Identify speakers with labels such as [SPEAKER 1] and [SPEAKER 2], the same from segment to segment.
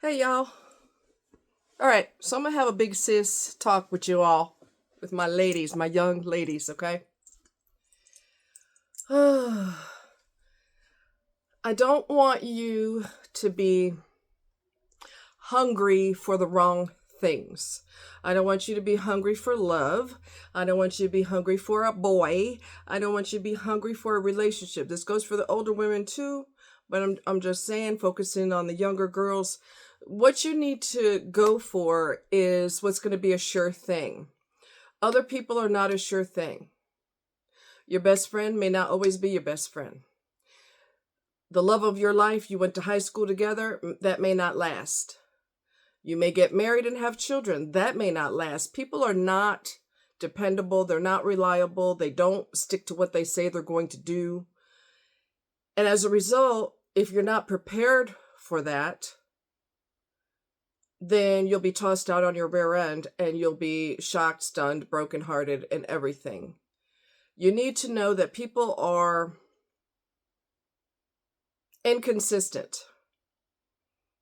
[SPEAKER 1] Hey y'all. All right, so I'm gonna have a big sis talk with you all, with my ladies, my young ladies, okay? I don't want you to be hungry for the wrong things. I don't want you to be hungry for love. I don't want you to be hungry for a boy. I don't want you to be hungry for a relationship. This goes for the older women too, but I'm just saying, focusing on the younger girls. What you need to go for is what's going to be a sure thing. Other people are not a sure thing. Your best friend may not always be your best friend. The love of your life, you went to high school together, that may not last. You may get married and have children. That may not last. People are not dependable. They're not reliable. They don't stick to what they say they're going to do. And as a result, if you're not prepared for that, then you'll be tossed out on your rear end and you'll be shocked, stunned, brokenhearted, and everything. You need to know that people are inconsistent.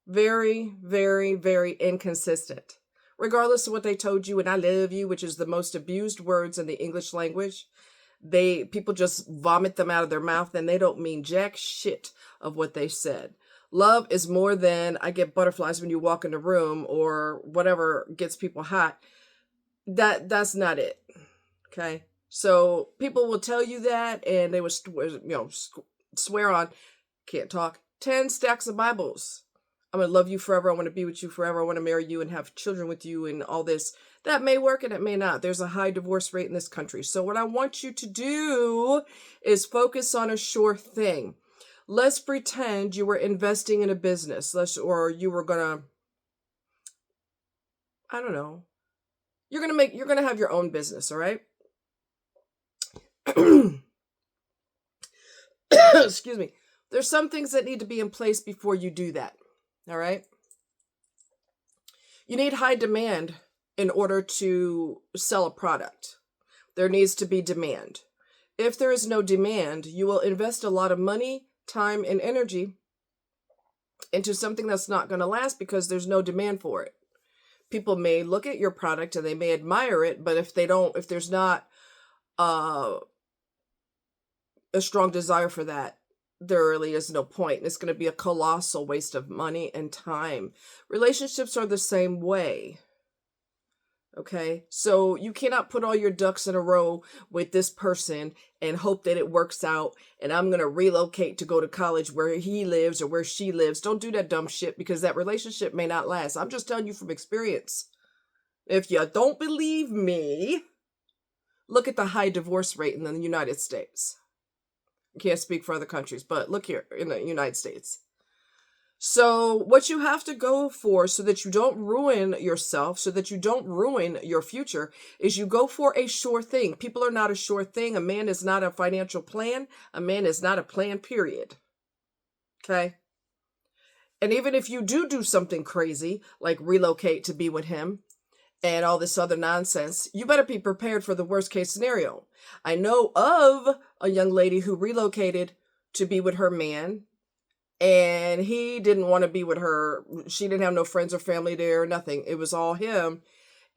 [SPEAKER 1] Very, very, very inconsistent. Regardless of what they told you, and I love you, which is the most abused words in the English language, people just vomit them out of their mouth and they don't mean jack shit of what they said. Love is more than I get butterflies when you walk in the room or whatever gets people hot. That's not it. Okay? So people will tell you that and they will swear on, can't talk, 10 stacks of Bibles. I'm going to love you forever. I want to be with you forever. I want to marry you and have children with you and all this. That may work and it may not. There's a high divorce rate in this country. So what I want you to do is focus on a sure thing. Let's pretend you were investing in a business. Or you were going to, I don't know. You're going to have your own business, all right? Excuse me. There's some things that need to be in place before you do that. All right. You need high demand in order to sell a product. There needs to be demand. If there is no demand, you will invest a lot of money, time, and energy into something that's not going to last because there's no demand for it. People may look at your product and they may admire it, but if there's not a strong desire for that, there really is no point. It's going to be a colossal waste of money and time. Relationships are the same way. Okay? So you cannot put all your ducks in a row with this person and hope that it works out and I'm going to relocate to go to college where he lives or where she lives. Don't do that dumb shit because that relationship may not last. I'm just telling you from experience. If you don't believe me, look at the high divorce rate in the United States. Can't speak for other countries, but look here in the United States. So what you have to go for so that you don't ruin yourself, so that you don't ruin your future, is you go for a sure thing. People are not a sure thing. A man is not a financial plan. A man is not a plan, period. Okay? And even if you do something crazy, like relocate to be with him, and all this other nonsense, you better be prepared for the worst case scenario. I know of a young lady who relocated to be with her man, and he didn't want to be with her. She didn't have no friends or family there, nothing. It was all him,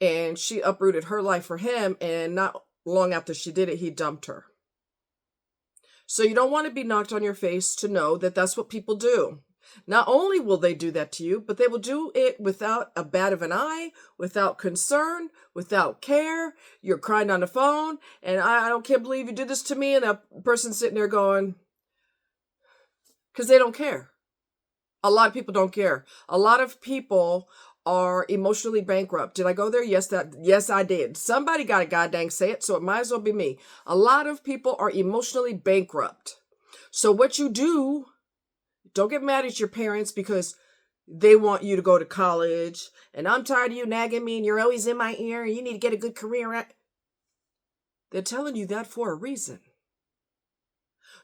[SPEAKER 1] and she uprooted her life for him, and not long after she did it, he dumped her. So you don't want to be knocked on your face to know that that's what people do. Not only will they do that to you, but they will do it without a bat of an eye, without concern, without care. You're crying on the phone, and can't believe you did this to me. And that person's sitting there going, because they don't care. A lot of people don't care. A lot of people are emotionally bankrupt. Did I go there? Yes, I did. Somebody got to goddamn say it, so it might as well be me. A lot of people are emotionally bankrupt. So what you do, don't get mad at your parents because they want you to go to college and I'm tired of you nagging me and you're always in my ear and you need to get a good career. They're telling you that for a reason.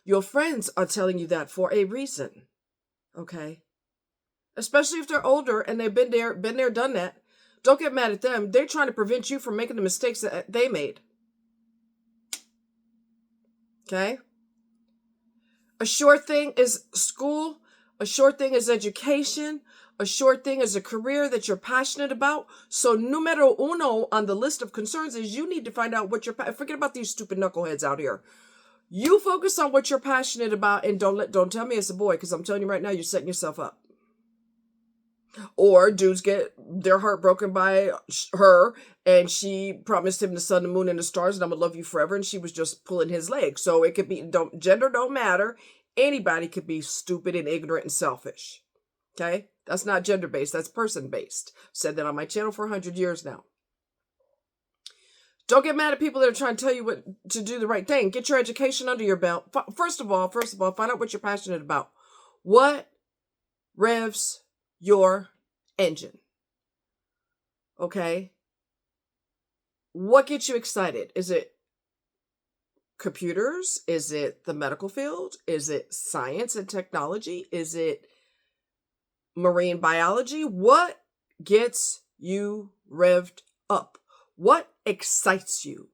[SPEAKER 1] Your friends are telling you that for a reason. Okay? Especially if they're older and they've been there, done that. Don't get mad at them. They're trying to prevent you from making the mistakes that they made. Okay? A sure thing is school. A sure thing is education. A sure thing is a career that you're passionate about. So numero uno on the list of concerns is you need to find out what forget about these stupid knuckleheads out here. You focus on what you're passionate about, and don't tell me it's a boy, because I'm telling you right now, you're setting yourself up. Or dudes get their heart broken by her, and she promised him the sun, the moon, and the stars, and I'm gonna love you forever, and she was just pulling his leg. So it could be, gender don't matter. Anybody could be stupid and ignorant and selfish. Okay? That's not gender-based, that's person-based. Said that on my channel for 100 years now. Don't get mad at people that are trying to tell you what to do the right thing. Get your education under your belt. First of all, find out what you're passionate about. What revs your engine? Okay? What gets you excited? Is it computers? Is it the medical field? Is it science and technology? Is it marine biology? What gets you revved up? What excites you?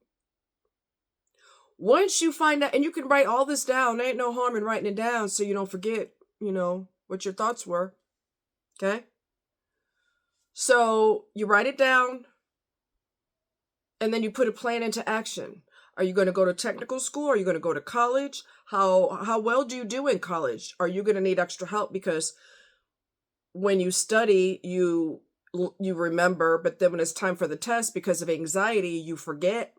[SPEAKER 1] Once you find out, and you can write all this down, there ain't no harm in writing it down so you don't forget, what your thoughts were. Okay? So you write it down, and then you put a plan into action. Are you going to go to technical school? Are you going to go to college? How well do you do in college? Are you going to need extra help? Because when you study, you remember, but then when it's time for the test, because of anxiety, you forget.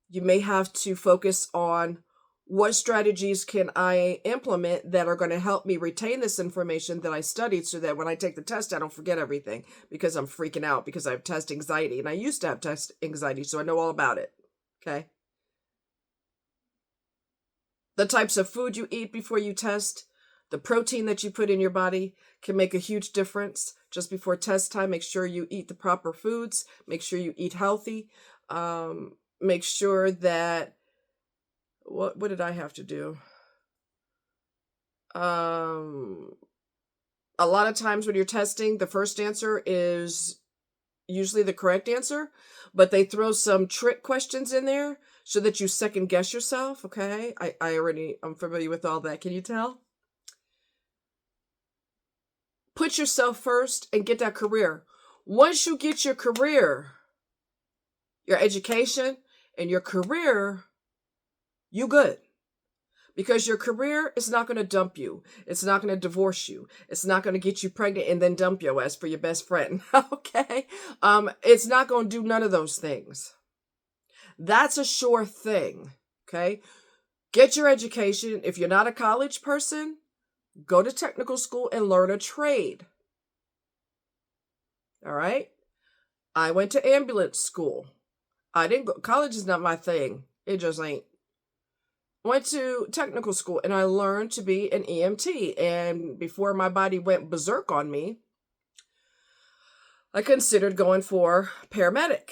[SPEAKER 1] You may have to focus on what strategies can I implement that are going to help me retain this information that I studied, so that when I take the test, I don't forget everything, because I'm freaking out because I have test anxiety, and I used to have test anxiety, so I know all about it. Okay. The types of food you eat before you test, the protein that you put in your body can make a huge difference. Just before test time, make sure you eat the proper foods. Make sure you eat healthy. Make sure that, what did I have to do? A lot of times when you're testing, the first answer is usually the correct answer, but they throw some trick questions in there so that you second guess yourself. Okay. I'm familiar with all that. Can you tell? Put yourself first and get that career. Once you get your career, your education and your career, you good. Because your career is not going to dump you. It's not going to divorce you. It's not going to get you pregnant and then dump your ass for your best friend. Okay? It's not going to do none of those things. That's a sure thing. Okay? Get your education. If you're not a college person, go to technical school and learn a trade. All right? I went to ambulance school. I didn't go, college is not my thing. It just ain't. Went to technical school and I learned to be an EMT. And before my body went berserk on me, I considered going for paramedic.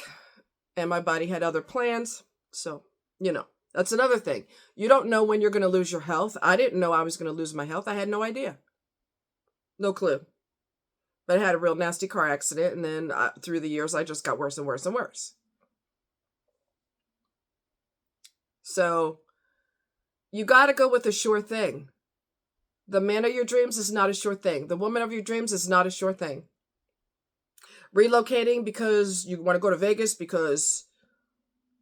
[SPEAKER 1] And my body had other plans. So, that's another thing. You don't know when you're going to lose your health. I didn't know I was going to lose my health. I had no idea. No clue. But I had a real nasty car accident. And then through the years, I just got worse and worse and worse. So you got to go with a sure thing. The man of your dreams is not a sure thing. The woman of your dreams is not a sure thing. Relocating because you want to go to Vegas because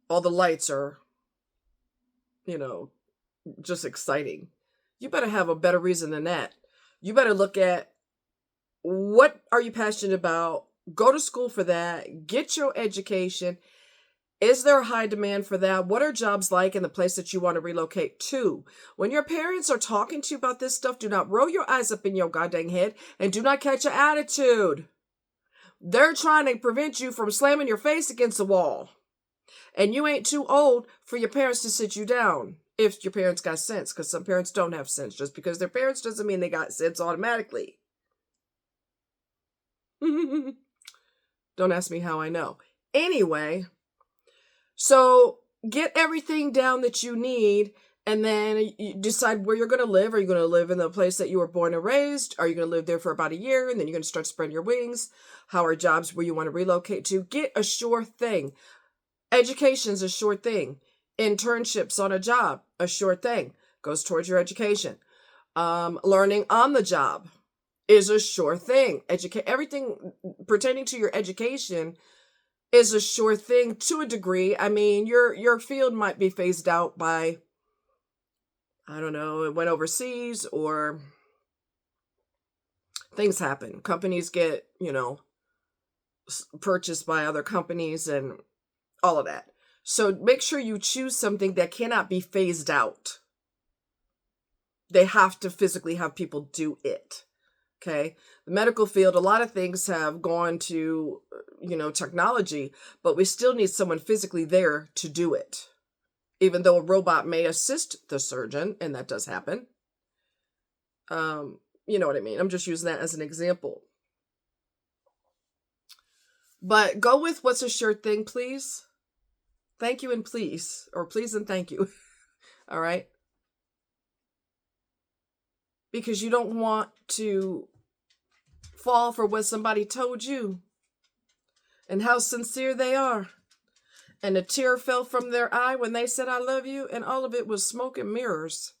[SPEAKER 1] all the lights are, just exciting. You better have a better reason than that. You better look at, what are you passionate about? Go to school for that. Get your education. Is there a high demand for that? What are jobs like in the place that you want to relocate to? When your parents are talking to you about this stuff, do not roll your eyes up in your goddamn head and do not catch an attitude. They're trying to prevent you from slamming your face against the wall. And you ain't too old for your parents to sit you down. If your parents got sense, because some parents don't have sense. Just because they're parents doesn't mean they got sense automatically. Don't ask me how I know. Anyway, so get everything down that you need, and then you decide where you're going to live. Are you going to live in the place that you were born and raised? Are you going to live there for about a year, and then you're going to start spreading your wings? How are jobs where you want to relocate to? Get a sure thing. Education's a sure thing. Internships on a job, a sure thing. Goes towards your education. Learning on the job is a sure thing. Everything pertaining to your education is a sure thing to a degree. I mean, your field might be phased out by, I don't know, it went overseas or things happen. Companies get, purchased by other companies and all of that. So make sure you choose something that cannot be phased out. They have to physically have people do it. Okay. The medical field, a lot of things have gone to, technology, but we still need someone physically there to do it. Even though a robot may assist the surgeon, and that does happen. You know what I mean? I'm just using that as an example. But go with what's a sure thing, please. Thank you and please. Or please and thank you. All right? Because you don't want to fall for what somebody told you and how sincere they are. And a tear fell from their eye when they said, I love you. And all of it was smoke and mirrors.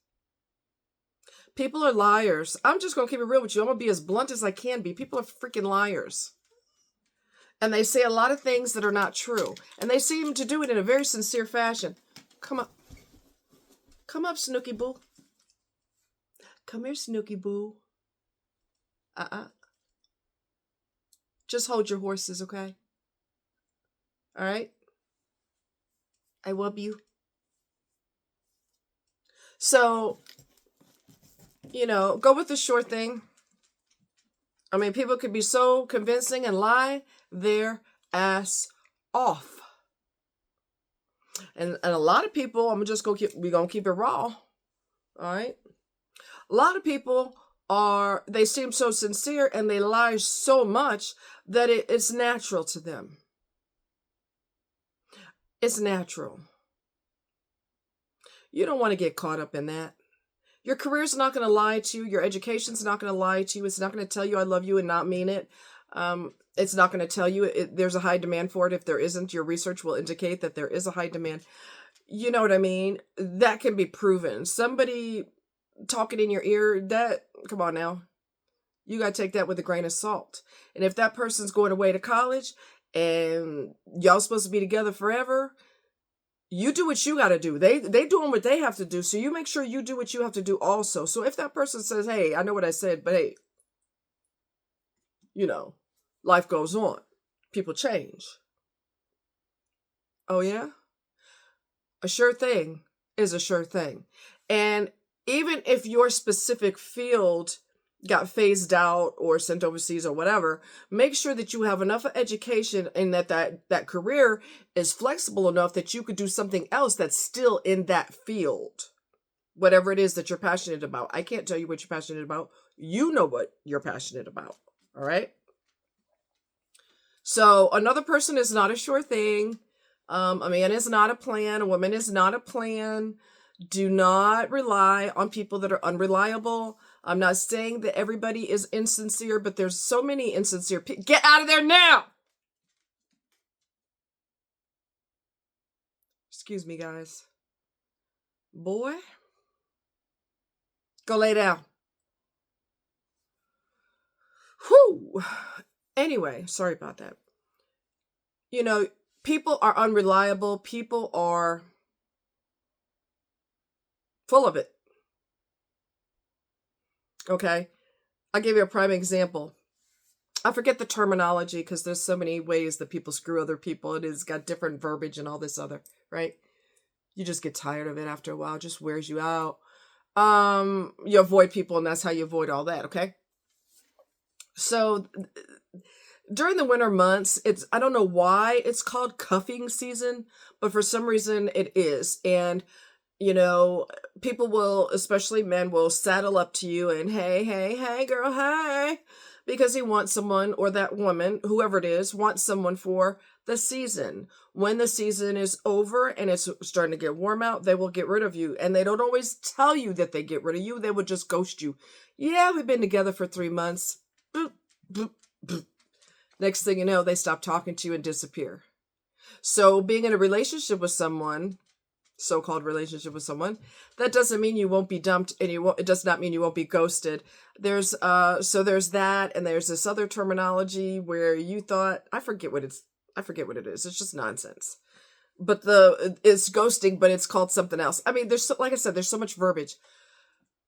[SPEAKER 1] People are liars. I'm just going to keep it real with you. I'm going to be as blunt as I can be. People are freaking liars. And they say a lot of things that are not true. And they seem to do it in a very sincere fashion. Come up. Come up, Snooky Boo. Come here, Snooky Boo. Just hold your horses, okay? All right? I love you. So, go with the sure thing. I mean, people could be so convincing and lie their ass off. And a lot of people, we're going to keep it raw. All right? A lot of people they seem so sincere and they lie so much that it's natural to them. It's natural. You don't want to get caught up in that. Your career's not going to lie to you. Your education's not going to lie to you. It's not going to tell you I love you and not mean it. It's not going to tell you there's a high demand for it. If there isn't, your research will indicate that there is a high demand. You know what I mean? That can be proven. Somebody talking in your ear, come on now. You got to take that with a grain of salt. And if that person's going away to college and y'all supposed to be together forever, you do what you got to do. They doing what they have to do. So you make sure you do what you have to do also. So if that person says, hey, I know what I said, but hey, life goes on. People change. Oh, yeah? A sure thing is a sure thing. And even if your specific field got phased out or sent overseas or whatever, make sure that you have enough education and that career is flexible enough that you could do something else that's still in that field. Whatever it is that you're passionate about. I can't tell you what you're passionate about. You know what you're passionate about. All right? So another person is not a sure thing. A man is not a plan. A woman is not a plan. Do not rely on people that are unreliable. I'm not saying that everybody is insincere, but there's so many insincere people. Get out of there now! Excuse me, guys. Boy. Go lay down. Whew. Anyway, sorry about that. People are unreliable. People are full of it. Okay? I'll give you a prime example. I forget the terminology because there's so many ways that people screw other people. It has got different verbiage and all this other, right? You just get tired of it after a while. It just wears you out. You avoid people and that's how you avoid all that, okay? So during the winter months, I don't know why it's called cuffing season, but for some reason it is. And people will, especially men, will saddle up to you and hey, girl, hey, because he wants someone, or that woman, whoever it is, wants someone for the season. When the season is over and it's starting to get warm out, they will get rid of you. And they don't always tell you that they get rid of you. They will just ghost you. Yeah, we've been together for 3 months. Boop, boop, boop. Next thing you know, they stop talking to you and disappear. So being in a relationship with someone, so-called relationship with someone, that doesn't mean you won't be dumped, and it does not mean you won't be ghosted. There's there's that, and there's this other terminology where you thought, I forget what it is. It's just nonsense. But it's ghosting, but it's called something else. I mean, like I said, there's so much verbiage.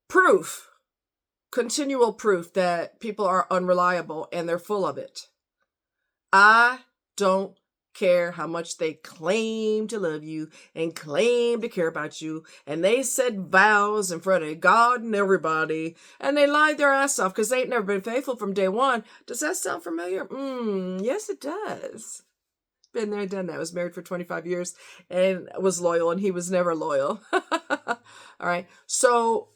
[SPEAKER 1] Proof, continual proof that people are unreliable, and they're full of it. I don't care how much they claim to love you and claim to care about you, and they said vows in front of God and everybody, and they lied their ass off because they ain't never been faithful from day one. Does that sound familiar? Yes, it does. Been there, done that. I was married for 25 years and was loyal, and he was never loyal. All right. So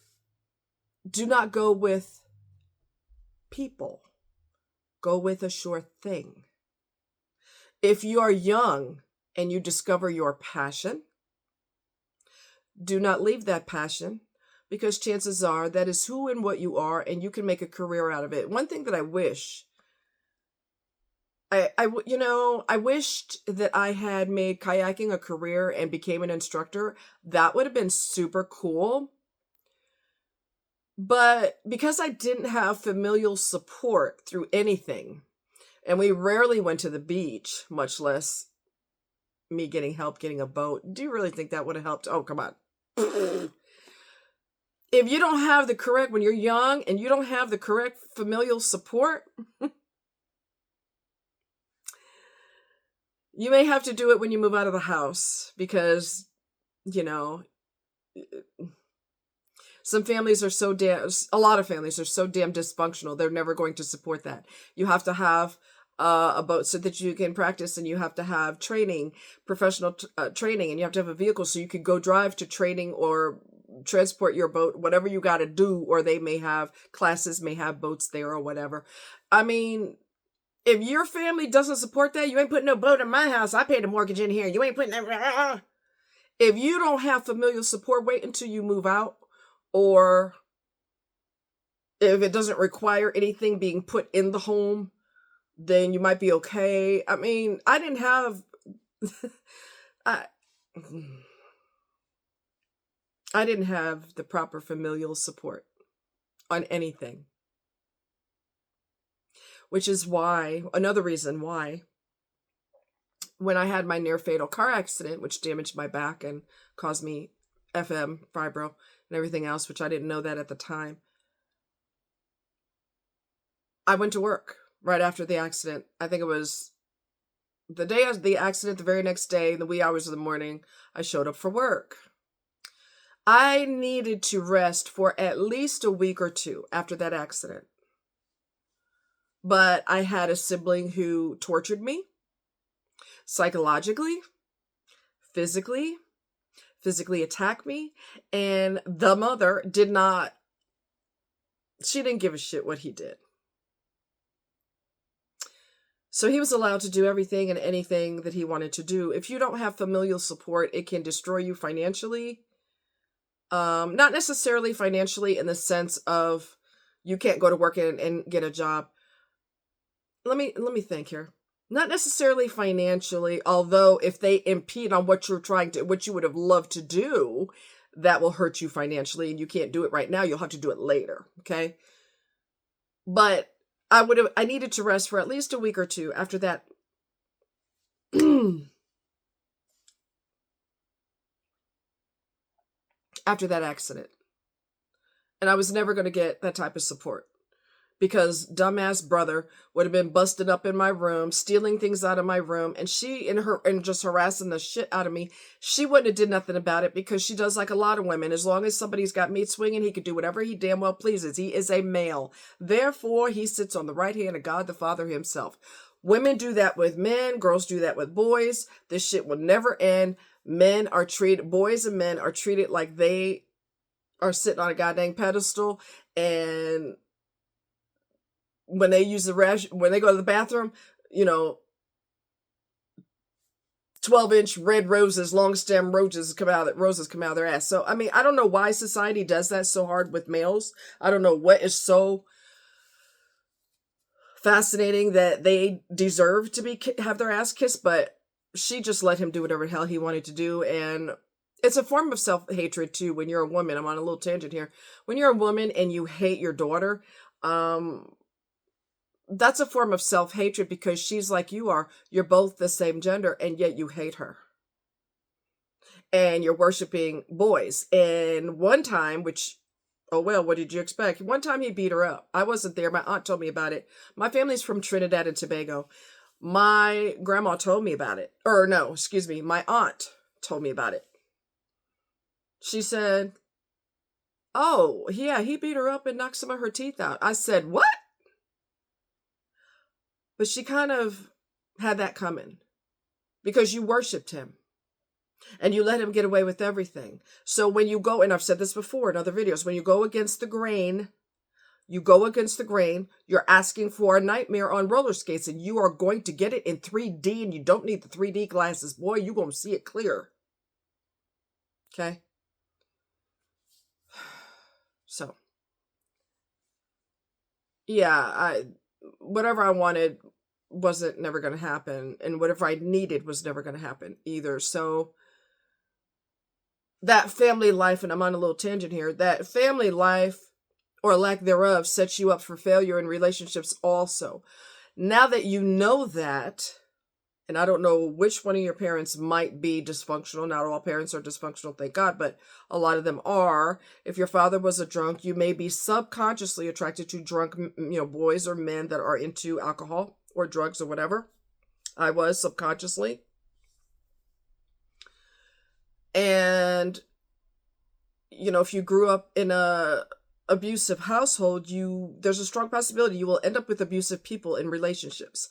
[SPEAKER 1] do not go with people. Go with a sure thing. If you are young and you discover your passion, do not leave that passion, because chances are that is who and what you are, and you can make a career out of it. One thing that I wish, I wished that I had made kayaking a career and became an instructor. That would have been super cool. But because I didn't have familial support through anything, and we rarely went to the beach, much less me getting help getting a boat. Do you really think that would have helped? Oh, come on. If you don't have the correct, when you're young and you don't have the correct familial support, you may have to do it when you move out of the house, because, some families are a lot of families are so damn dysfunctional, they're never going to support that. You have to have a boat so that you can practice, and you have to have training, professional training, and you have to have a vehicle so you could go drive to training or transport your boat, whatever you got to do, or they may have classes, may have boats there or whatever. I mean, if your family doesn't support that, you ain't putting no boat in my house. I paid a mortgage in here. You ain't putting that. If you don't have familial support, wait until you move out, or if it doesn't require anything being put in the home, then you might be okay. I mean, I didn't have, I, I didn't have the proper familial support on anything, which is why, another reason why, when I had my near fatal car accident, which damaged my back and caused me FM, fibro, and everything else, which I didn't know that at the time, I went to work right after the accident. I think it was the day of the accident, the very next day, in the wee hours of the morning, I showed up for work. I needed to rest for at least a week or two after that accident. But I had a sibling who tortured me psychologically, physically attacked me, and the mother she didn't give a shit what he did. So he was allowed to do everything and anything that he wanted to do. If you don't have familial support, it can destroy you financially. Not necessarily financially in the sense of you can't go to work and get a job. Let me think here. Not necessarily financially, although if they impede on what you would have loved to do, that will hurt you financially, and you can't do it right now. You'll have to do it later. Okay. But I needed to rest for at least a week or two after that. After that accident. And I was never going to get that type of support, because dumbass brother would have been busted up in my room, stealing things out of my room, and and just harassing the shit out of me. She wouldn't have did nothing about it, because she does like a lot of women. As long as somebody's got meat swinging, he could do whatever he damn well pleases. He is a male. Therefore, he sits on the right hand of God the Father himself. Women do that with men. Girls do that with boys. This shit will never end. Boys and men are treated like they are sitting on a goddamn pedestal, and when they when they go to the bathroom, 12-inch red roses, long stem roses come out of their ass. So, I mean, I don't know why society does that so hard with males. I don't know what is so fascinating that they deserve to have their ass kissed, but she just let him do whatever the hell he wanted to do. And It's a form of self-hatred too when you're a woman. I'm on a little tangent here. When you're a woman and you hate your daughter, um, that's a form of self-hatred because she's like you are. You're both the same gender and yet you hate her. And you're worshiping boys. And one time, which, oh well, what did you expect? One time he beat her up. I wasn't there. My aunt told me about it. My family's from Trinidad and Tobago. My grandma told me about it. Or no, excuse me, my aunt told me about it. She said, oh, yeah, he beat her up and knocked some of her teeth out. I said, what? But she kind of had that coming because you worshiped him and you let him get away with everything. So when you go, and I've said this before in other videos, when you go against the grain, you're asking for a nightmare on roller skates and you are going to get it in 3D and you don't need the 3D glasses. Boy, you're going to see it clear. Okay? So, yeah, whatever I wanted wasn't never going to happen. And whatever I needed was never going to happen either. So, that family life, and I'm on a little tangent here, that family life or lack thereof sets you up for failure in relationships also. Now that you know that, and I don't know which one of your parents might be dysfunctional. Not all parents are dysfunctional, thank God, but a lot of them are. If your father was a drunk, you may be subconsciously attracted to drunk, boys or men that are into alcohol or drugs or whatever. I was subconsciously. And, if you grew up in a abusive household, there's a strong possibility you will end up with abusive people in relationships.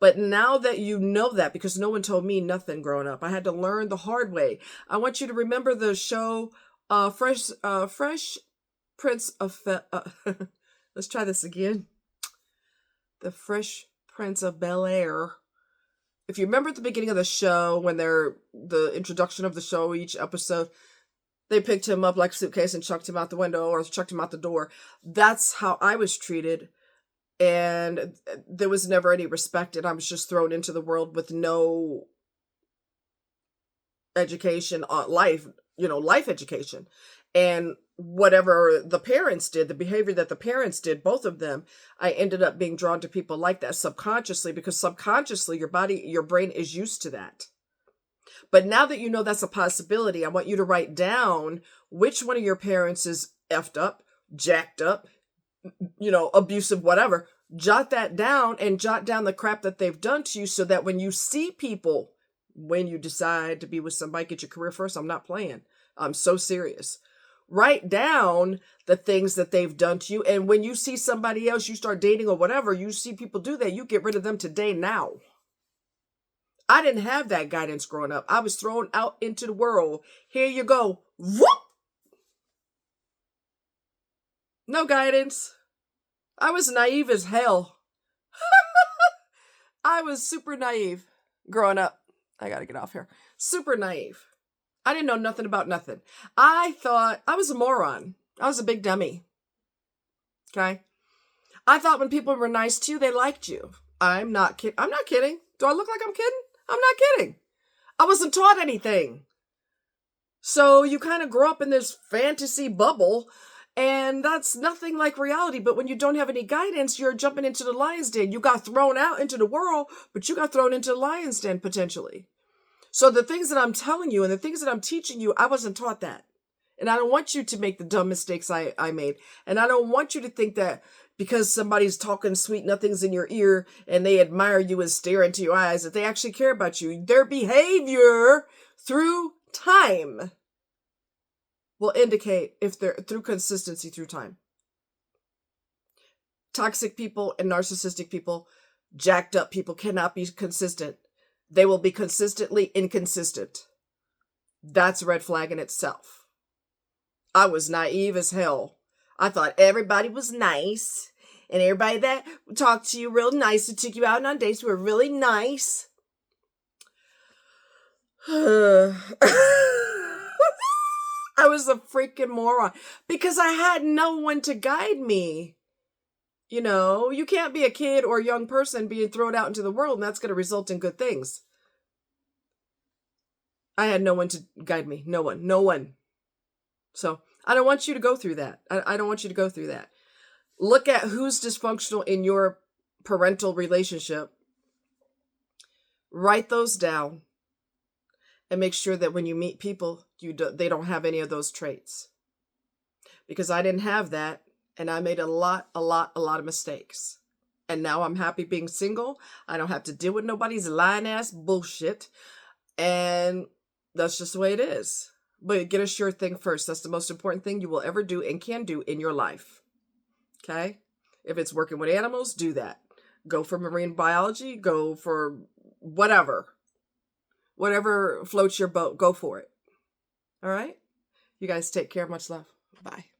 [SPEAKER 1] But now that you know that, because no one told me nothing growing up, I had to learn the hard way. I want you to remember the show Fresh Prince of let's try this again. The Fresh Prince of Bel-Air. If you remember at the beginning of the show, when the introduction of the show, each episode, they picked him up like a suitcase and chucked him out the window or chucked him out the door. That's how I was treated. And there was never any respect. And I was just thrown into the world with no education on life, life education. And whatever the parents did, the behavior that the parents did, both of them, I ended up being drawn to people like that subconsciously, because subconsciously your brain is used to that. But now that you know that's a possibility, I want you to write down which one of your parents is effed up, jacked up, abusive, whatever. Jot that down and jot down the crap that they've done to you so that when you see people, when you decide to be with somebody, get your career first. I'm not playing. I'm so serious. Write down the things that they've done to you. And when you see somebody else you start dating or whatever, you see people do that, you get rid of them today now. I didn't have that guidance growing up. I was thrown out into the world. Here you go. Whoop! No guidance. I was naive as hell. I was super naive growing up. I gotta get off here. Super naive. I didn't know nothing about nothing. I thought I was a moron. I was a big dummy. Okay? I thought when people were nice to you, they liked you. I'm not kidding. I'm not kidding. Do I look like I'm kidding? I'm not kidding. I wasn't taught anything. So you kind of grow up in this fantasy bubble, and that's nothing like reality. But when you don't have any guidance, you're jumping into the lion's den. You got thrown out into the world, but you got thrown into the lion's den potentially. So the things that I'm telling you and the things that I'm teaching you, I wasn't taught that. And I don't want you to make the dumb mistakes I made. And I don't want you to think that because somebody's talking sweet nothings in your ear and they admire you and stare into your eyes, that they actually care about you. Their behavior through time will indicate if they're through consistency through time. Toxic people and narcissistic people, jacked up people cannot be consistent. They will be consistently inconsistent. That's a red flag in itself. I was naive as hell. I thought everybody was nice, and everybody that talked to you real nice and took you out on dates were really nice. I was a freaking moron because I had no one to guide me. You can't be a kid or a young person being thrown out into the world, and that's going to result in good things. I had no one to guide me. No one. No one. So I don't want you to go through that. I don't want you to go through that. Look at who's dysfunctional in your parental relationship. Write those down and make sure that when you meet people, they don't have any of those traits. Because I didn't have that, and I made a lot of mistakes. And now I'm happy being single. I don't have to deal with nobody's lying ass bullshit. And that's just the way it is. But get a sure thing first. That's the most important thing you will ever do and can do in your life. Okay? If it's working with animals, do that. Go for marine biology. Go for whatever. Whatever floats your boat, go for it. All right? You guys take care. Much love. Bye.